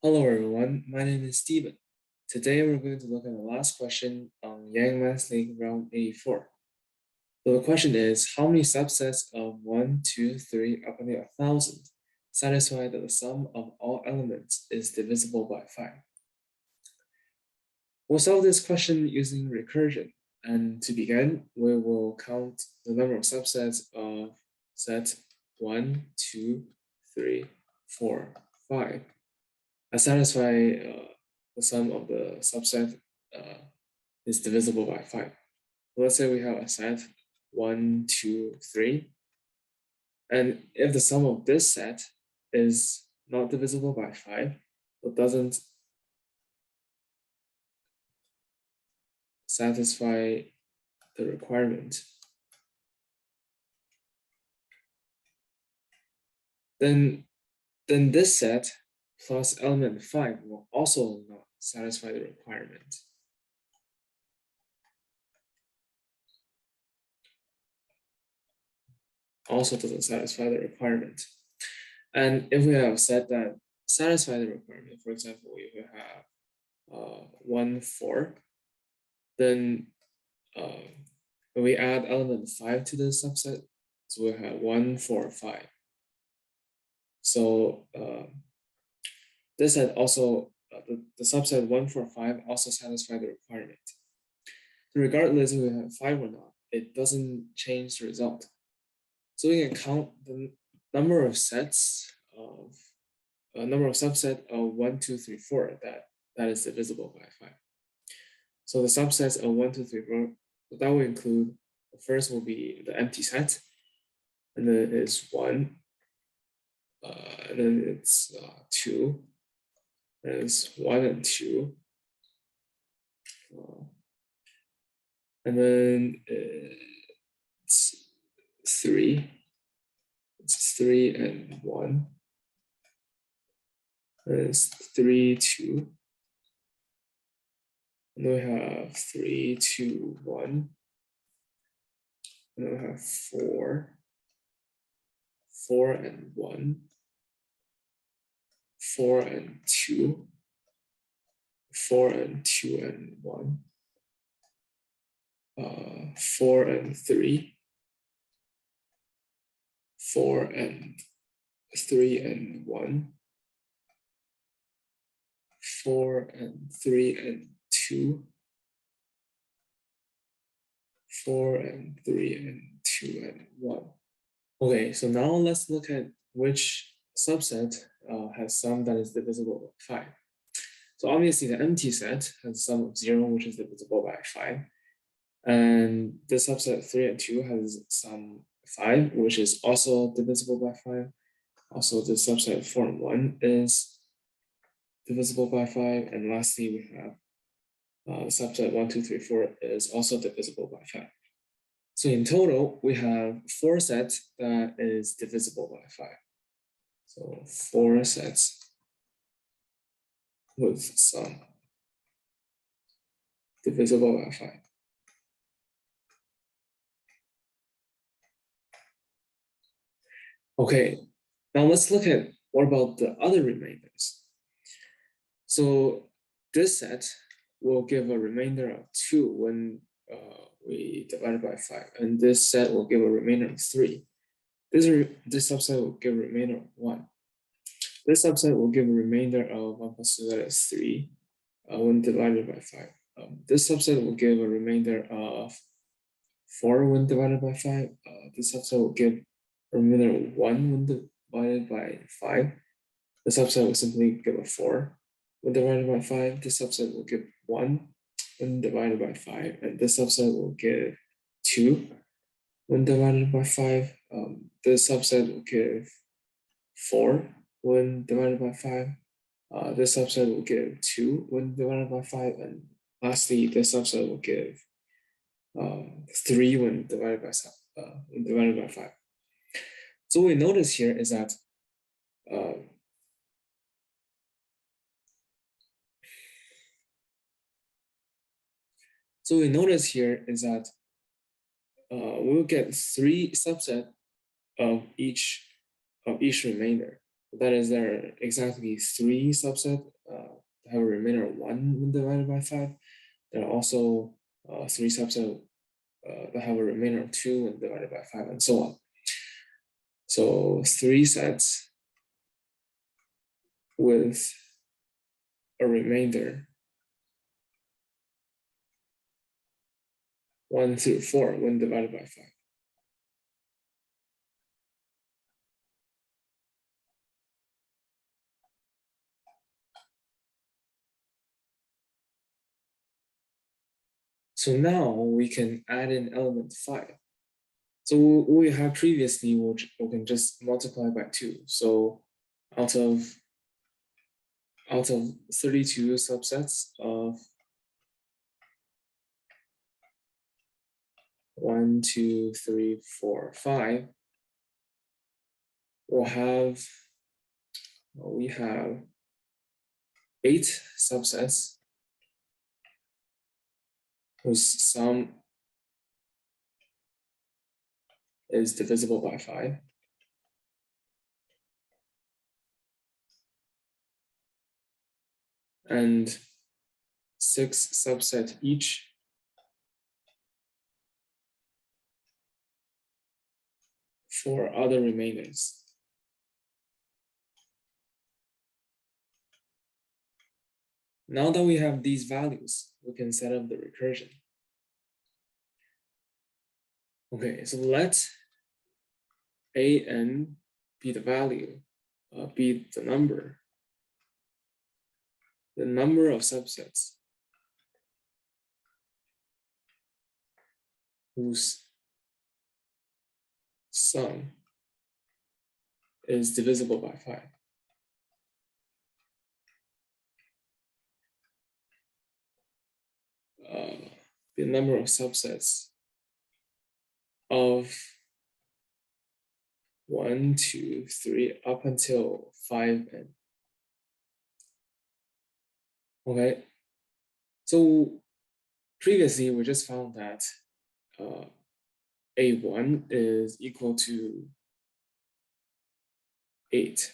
Hello everyone, my name is Steven. Today we're going to look at the last question on Yang Math League round 84. So the question is, how many subsets of 1, 2, 3 up to 1,000 satisfy that the sum of all elements is divisible by 5? We'll solve this question using recursion. And to begin, we will count the number of subsets of set 1, 2, 3, 4, 5. Satisfy the sum of the subset is divisible by 5. Let's say we have a set 1, 2, 3. And if the sum of this set is not divisible by 5, it doesn't satisfy the requirement, then this set plus element 5 will also not satisfy the requirement. Also doesn't satisfy the requirement. And if we have a set that satisfy the requirement, for example, if we have 1, 4, then when we add element 5 to the subset, so we have 1, 4, 5. So this set also, the subset 1, 4, 5 also satisfy the requirement. So regardless if we have 5 or not, it doesn't change the result. So we can count the number of sets of number of subset of 1, 2, 3, 4 that is divisible by 5. So the subsets of 1, 2, 3, 4, that will include, the first will be the empty set, and then it's 1, and then it's 2, and it's 1 and 2, and then it's 3, it's 3 and 1, and it's 3, 2, and then we have 3, 2, 1, and then we have 4, 4 and 1, 4 and 2, 4 and 2 and 1, 4 and 3, 4 and 3 and 1, 4 and 3 and 2, 4 and 3 and 2 and 1. Okay, so now let's look at which subset has sum that is divisible by 5. So obviously the empty set has a sum of 0, which is divisible by 5. And the subset 3 and 2 has sum 5, which is also divisible by 5. Also, the subset 4 and 1 is divisible by 5. And lastly, we have subset 1, 2, 3, 4 is also divisible by 5. So in total, we have 4 sets that is divisible by 5. So 4 sets with sum divisible by 5. Okay, now let's look at what about the other remainders. So this set will give a remainder of 2 when we divide it by 5, and this set will give a remainder of 3. This subset will give a remainder of 1. This subset will give a remainder of 1 plus 2, that is 3, when divided by 5. This subset will give a remainder of 4 when divided by 5. This subset will give a remainder of 1 when divided by 5. The subset will simply give a 4 when divided by 5. This subset will give 1 when divided by 5. And this subset will give 2 when divided by 5. This subset will give 4 when divided by 5. This subset will give 2 when divided by 5. And lastly, this subset will give 3 when divided by 5. So what we notice here is that we'll get 3 subset of each remainder. That is, there are exactly 3 subsets that have a remainder of 1 when divided by 5. There are also 3 subsets that have a remainder of 2 when divided by 5, and so on. So 3 sets with a remainder 1 through 4 when divided by 5. So now we can add in element 5. So we have previously, we can just multiply by 2. So out of 32 subsets of 1, 2, 3, 4, 5, we have 8 subsets whose sum is divisible by 5. And 6 subsets each for other remainders. Now that we have these values, we can set up the recursion. Okay, so let an be the value, be the number of subsets whose sum is divisible by 5. The number of subsets of 1, 2, 3 up until 5n. Okay, so previously we just found that a1 is equal to 8.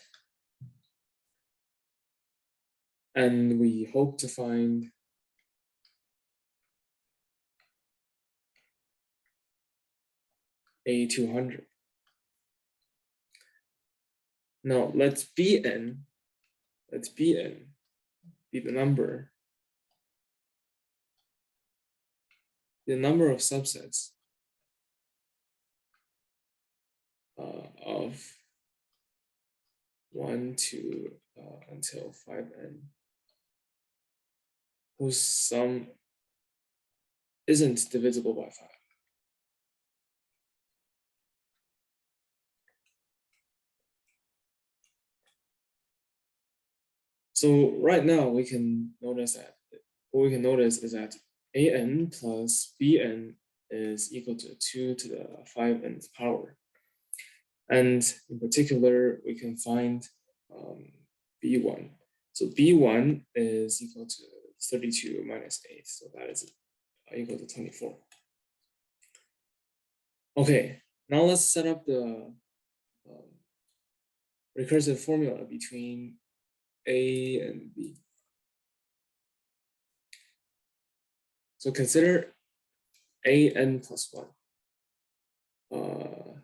And we hope to find a200. Now let bn be the number of subsets of 1, 2 until 5n whose sum isn't divisible by 5. So right now we can notice that an plus bn is equal to 2 to the 5nth power. And in particular, we can find b1. So b1 is equal to 32 minus 8. So that is equal to 24. Okay, now let's set up the recursive formula between a and b. So consider an plus 1.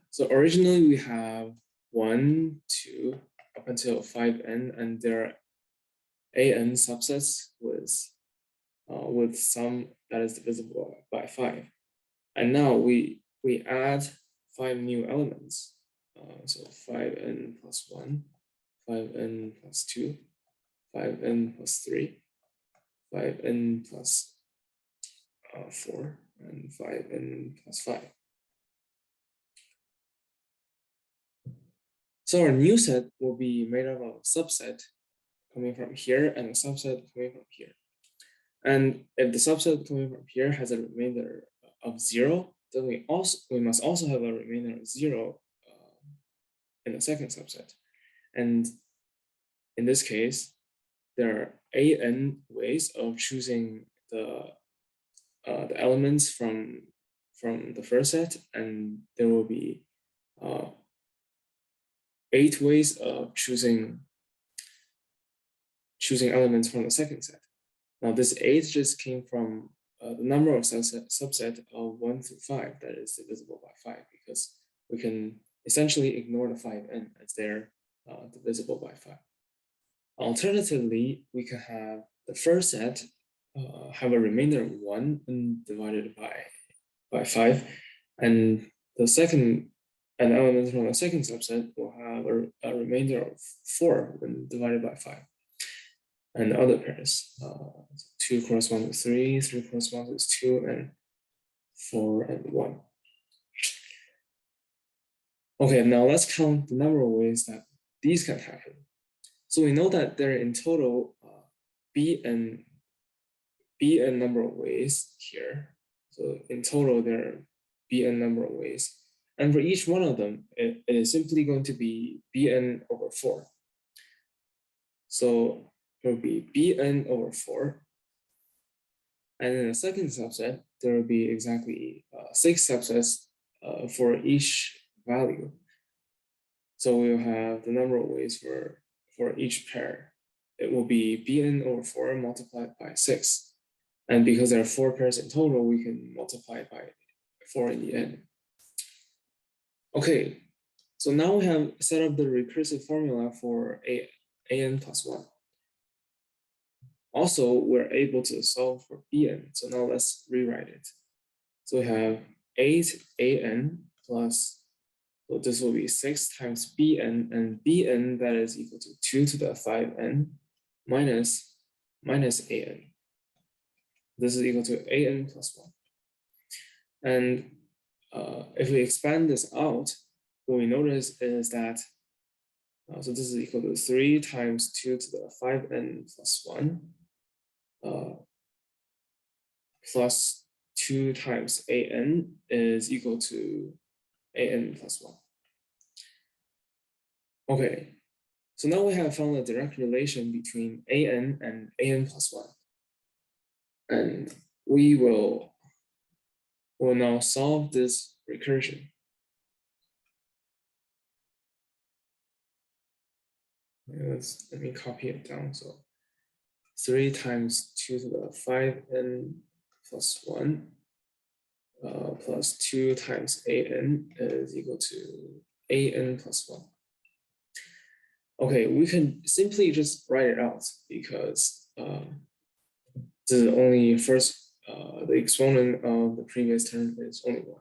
So originally we have 1, 2, up until 5n, and there are an subsets with sum that is divisible by 5. And now we add 5 new elements. So 5n plus 1, 5n plus 2, 5n plus 3, 5n plus 4, and 5n plus 5. So our new set will be made up of a subset coming from here and a subset coming from here. And if the subset coming from here has a remainder of 0, then we must also have a remainder of 0 in the second subset. And in this case, there are an ways of choosing the elements from the first set, and there will be 8 ways of choosing elements from the second set. Now this 8 just came from the number of subset of 1 through 5 that is divisible by 5, because we can essentially ignore the 5n as they're divisible by 5. Alternatively, we can have the first set have a remainder of 1 and divided by 5, and the second an element from the second subset will have a remainder of 4 when divided by 5. And other pairs, 2 corresponds to 3, 3 corresponds to 2, and 4 and 1. Okay, now let's count the number of ways that these can happen. So we know that there are in total bn number of ways here. So in total, there are bn number of ways. And for each one of them, it is simply going to be bn over 4. So it will be bn over 4. And in the second subset, there will be exactly 6 subsets for each value. So we'll have the number of ways for each pair. It will be bn over 4 multiplied by 6. And because there are 4 pairs in total, we can multiply it by 4 in the end. Okay, so now we have set up the recursive formula for an plus 1. Also, we're able to solve for bn. So now let's rewrite it. So we have 8an plus, so this will be 6 times bn, and bn that is equal to 2 to the 5n minus an. This is equal to an plus 1. And if we expand this out, what we notice is that, so this is equal to 3 times 2 to the 5n plus 1 plus 2 times an is equal to an plus 1. Okay, so now we have found a direct relation between an and an plus 1. And we will now solve this recursion. Let me copy it down. So 3 times 2 to the 5n plus 1 plus 2 times an is equal to an plus 1. Okay, we can simply just write it out because this is only the exponent of the previous term is only 1.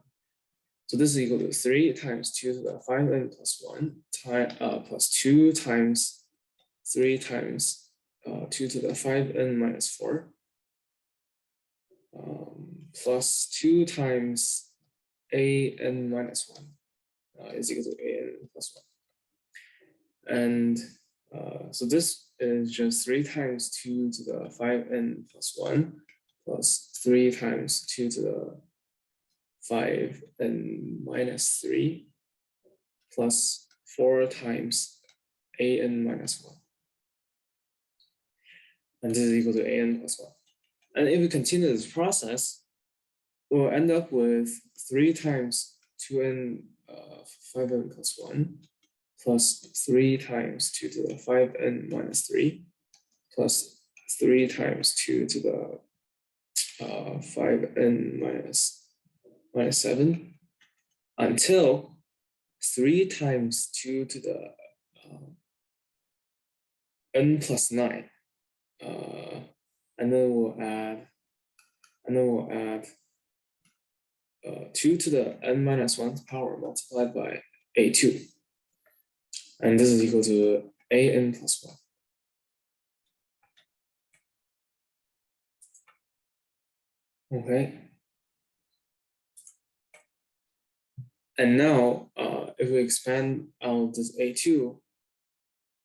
So this is equal to 3 times 2 to the 5n plus 1 plus 2 times 3 times 2 to the 5n minus 4 plus 2 times an minus 1 is equal to an plus 1. And so this is just 3 times 2 to the 5n plus 1 plus 3 times 2 to the 5n minus 3 plus 4 times an minus 1. And this is equal to an plus 1. And if we continue this process, we'll end up with 3 times 2n 5n plus 1 plus 3 times 2 to the 5n minus 3 plus 3 times 2 to the 5n minus 7 until 3 times 2 to the n plus 9. And then we'll add 2 to the n minus 1th power multiplied by a2. And this is equal to an plus 1. Okay. And now, if we expand out this a2,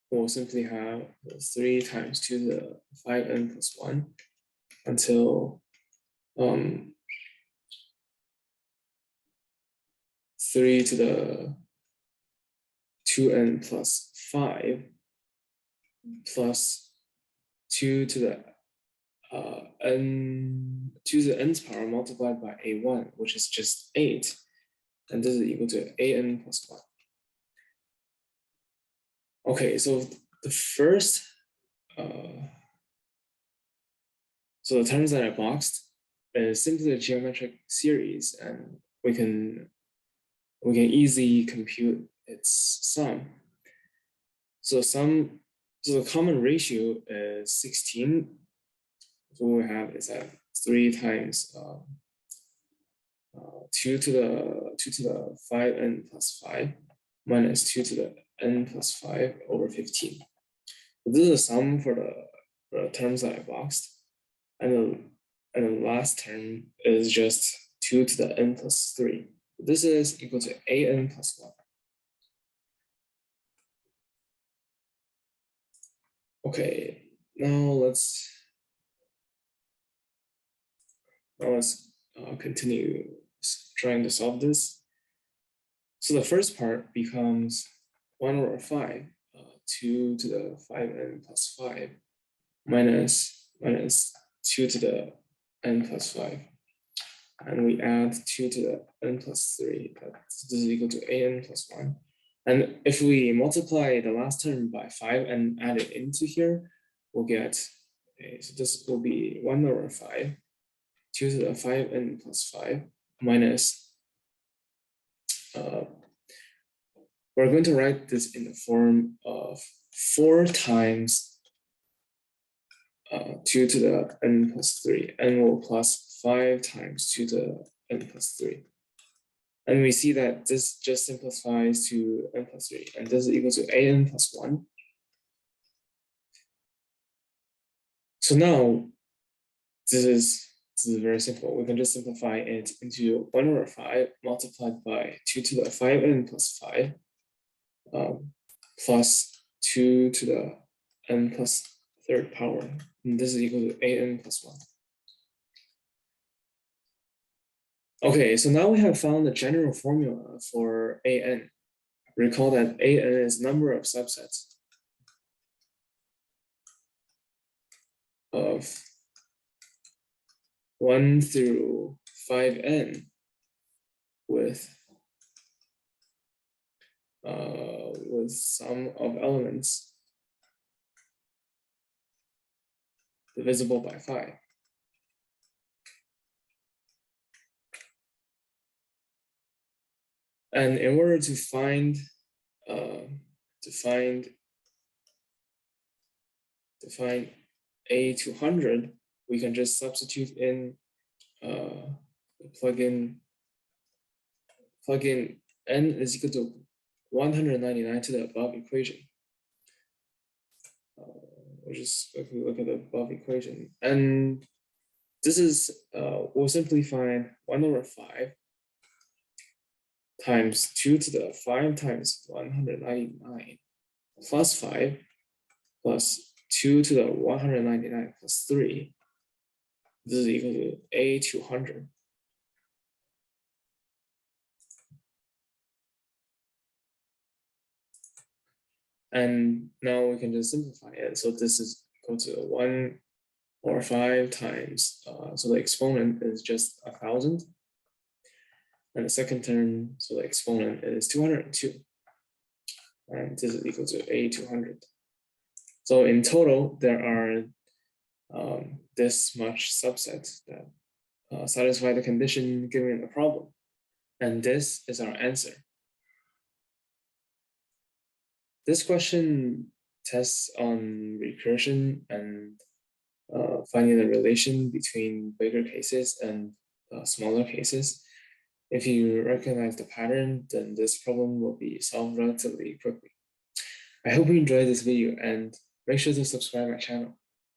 we'll simply have 3 times 2 to the 5n plus 1 until 3 to the 2n plus 5 plus 2 to the nth power multiplied by a1, which is just 8. And this is equal to an plus 1. Okay, so the first, so the terms that I boxed is simply a geometric series, and we can easily compute its sum. So the common ratio is 16. So what we have is that 3 times 2 to the 5n plus 5 minus 2 to the n plus 5 over 15. So this is the sum for the terms that I boxed, and the last term is just 2 to the n plus 3. This is equal to an plus 1. Okay, now let's continue trying to solve this. So the first part becomes 1 over 5, 2 to the 5n plus 5 minus 2 to the n plus 5. And we add 2 to the n plus 3. This is equal to an plus 1. And if we multiply the last term by 5 and add it into here, we'll get, okay, so this will be 1 over 5, 2 to the 5n plus 5 minus, we're going to write this in the form of 4 times 2 to the n plus 3, n will plus 5 times 2 to the n plus 3. And we see that this just simplifies to n plus 3, and this is equal to an plus 1. So now, this is very simple. We can just simplify it into 1 over 5 multiplied by 2 to the 5n plus 5 plus 2 to the n plus third power. And this is equal to an plus 1. Okay, so now we have found the general formula for an. Recall that an is number of subsets of 1 through 5n with sum of elements divisible by 5. And in order to find A200, we can just substitute in plug in n is equal to 199 to the above equation. We'll just quickly look at the above equation, and this is we'll simply find 1 over 5 times 2 to the 5 times 199 plus 5 plus 2 to the 199 plus 3. This is equal to A200. And now we can just simplify it. So this is equal to 1 over 5 times, so the exponent is just 1,000. And the second term, so the exponent is 202. And this is equal to A200. So in total, there are this much subsets that satisfy the condition given the problem. And this is our answer. This question tests on recursion and finding the relation between bigger cases and smaller cases. If you recognize the pattern, then this problem will be solved relatively quickly. I hope you enjoyed this video, and make sure to subscribe my channel.